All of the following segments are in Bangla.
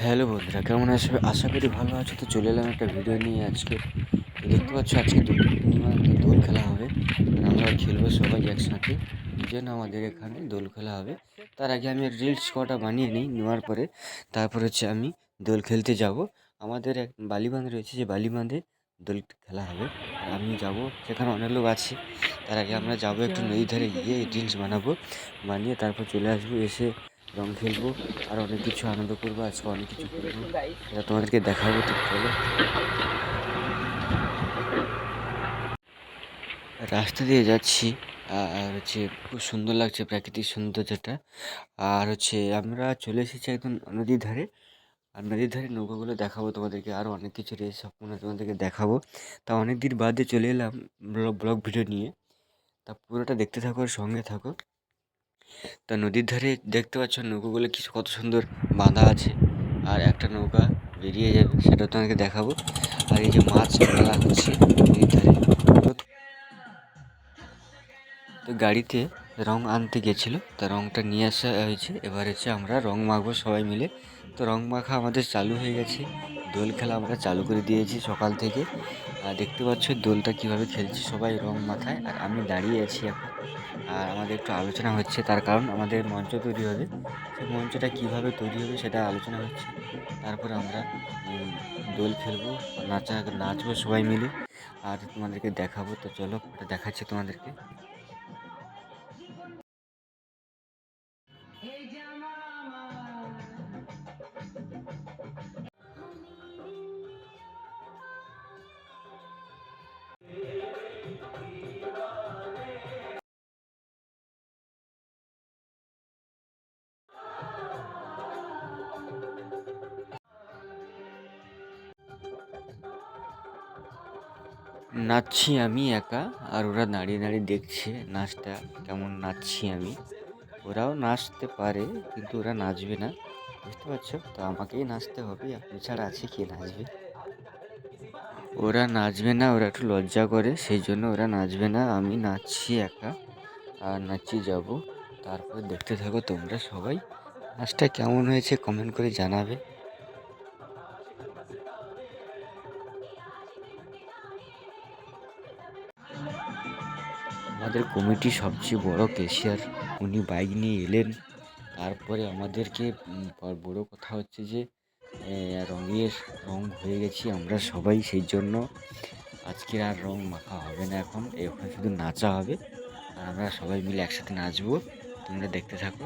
হ্যালো বন্ধুরা, কেমন আছো? আশা করি ভালো আছো। তো চলে এলাম একটা ভিডিও নিয়ে আজকে। তো দেখতে পাচ্ছ আজকে দোল পূর্ণিমা, তো দোল খেলা হবে আর আমরা খেলবো সবাই একসাথে। এই জন্য আমাদের এখানে দোল খেলা হবে। তার আগে আমি রিলস কটা বানিয়ে নিই, নেওয়ার পরে তারপর হচ্ছে আমি দোল খেলতে যাব। আমাদের এক বালিবাঁধ রয়েছে, যে বালিবাঁধে দোল খেলা হবে আর আমি যাব, সেখানে অনেক লোক আছে। তার আগে আমরা যাব একটু নদীর ধারে গিয়ে রিলস বানাবো, বানিয়ে তারপর চলে আসবো, এসে রং খেলবো আর অনেক কিছু আনন্দ করবো। আজকে অনেক কিছু করবো, সেটা তোমাদেরকে দেখাবো। তো চলো, রাস্তা দিয়ে যাচ্ছি আর হচ্ছে খুব সুন্দর লাগছে প্রাকৃতিক সৌন্দর্যটা। আর হচ্ছে আমরা চলে এসেছি একদম নদীর ধারে, আর নদীর ধারে নৌকাগুলো দেখাবো তোমাদেরকে, আরও অনেক কিছু রয়েছে সম্পূর্ণ তোমাদেরকে দেখাবো। তা অনেক দিন বাদে চলে এলাম ব্লগ ভিডিও নিয়ে। তা পুরোটা দেখতে থাকো আর সঙ্গে থাকো। তা নদীর ধারে দেখতে পাচ্ছ নৌকাগুলো কিছু কত সুন্দর বাঁধা আছে, আর একটা নৌকা বেরিয়ে যাবে, সেটা তোমাকে দেখাবো। আর এই যে মাছ মেলা হচ্ছে নদীর ধারে। তো গাড়িতে রং আনতে গেছিলো, তা রংটা নিয়ে আসা হয়েছে। এবার হচ্ছে আমরা রং মাখবো সবাই মিলে। তো রং মাখা আমাদের চালু হয়ে গেছে, দোল খেলা আমরা চালু করে দিয়েছি সকাল থেকে। আর দেখতে পাচ্ছ দোলটা কিভাবে খেলছে, সবাই রং মাখায় আর আমি দাঁড়িয়ে আছি এখন। আর আমাদের একটু আলোচনা হচ্ছে, তার কারণ আমাদের মঞ্চ তৈরি হবে, সেই মঞ্চটা কিভাবে তৈরি হবে সেটা আলোচনা হচ্ছে। তারপর আমরা দোল খেলবো, নাচবো সবাই মিলে আর তোমাদেরকে দেখাবো। তো চলো, ওটা দেখাচ্ছি তোমাদেরকে। নাচছি আমি একা, আর ওরা দাঁড়িয়ে দাঁড়িয়ে দেখছে নাচটা, কেমন নাচছি আমি। ওরাও নাচতে পারে কিন্তু ওরা নাচবে না, বুঝতে পারছো? তো আমাকেই নাচতে হবে, আপনি ছাড়া আছে কে নাচবে? ওরা নাচবে না, ওরা একটু লজ্জা করে, সেই জন্য ওরা নাচবে না। আমি নাচছি একা আর নাচি যাব। তারপর দেখতে থাকো তোমরা সবাই, নাচটা কেমন হয়েছে কমেন্ট করে জানাবে। আমাদের কমিটির সবচেয়ে বড় ক্যাশিয়ার, উনি বাইক নিয়ে এলেন। তারপরে আমাদেরকে বড় কথা হচ্ছে যে রঙের রং হয়ে গেছি আমরা সবাই, সেই জন্য আজকের আর রং মাখা হবে না, এখন এখন শুধু নাচা হবে আর আমরা সবাই মিলে একসাথে নাচবো। তোমরা দেখতে থাকো।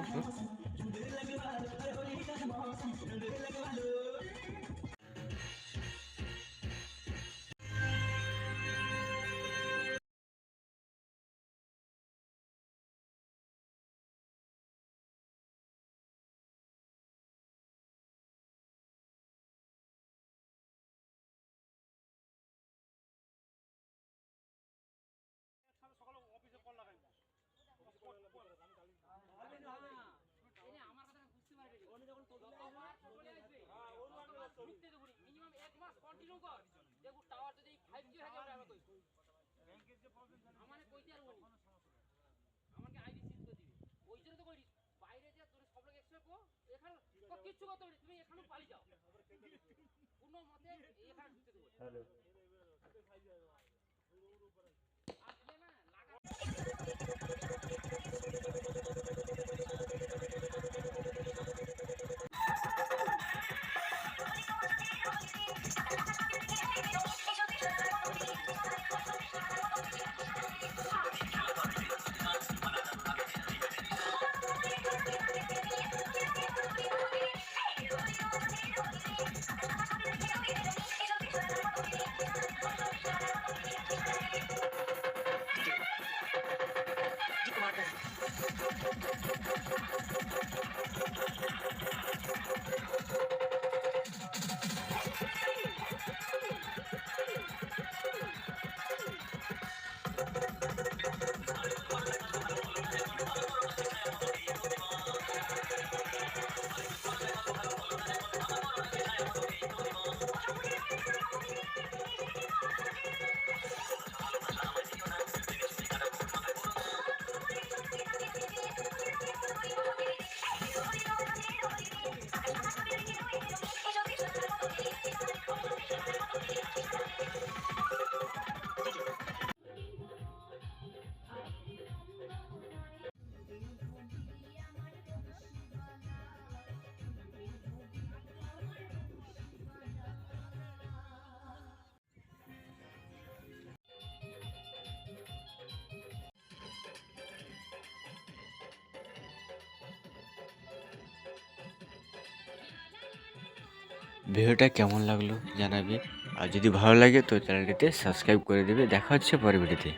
ভিডিওটা কেমন লাগলো জানাবে, আর যদি ভালো লাগে তো চ্যানেলটিতে সাবস্ক্রাইব করে দেবে। দেখা হচ্ছে পরের ভিডিওতে।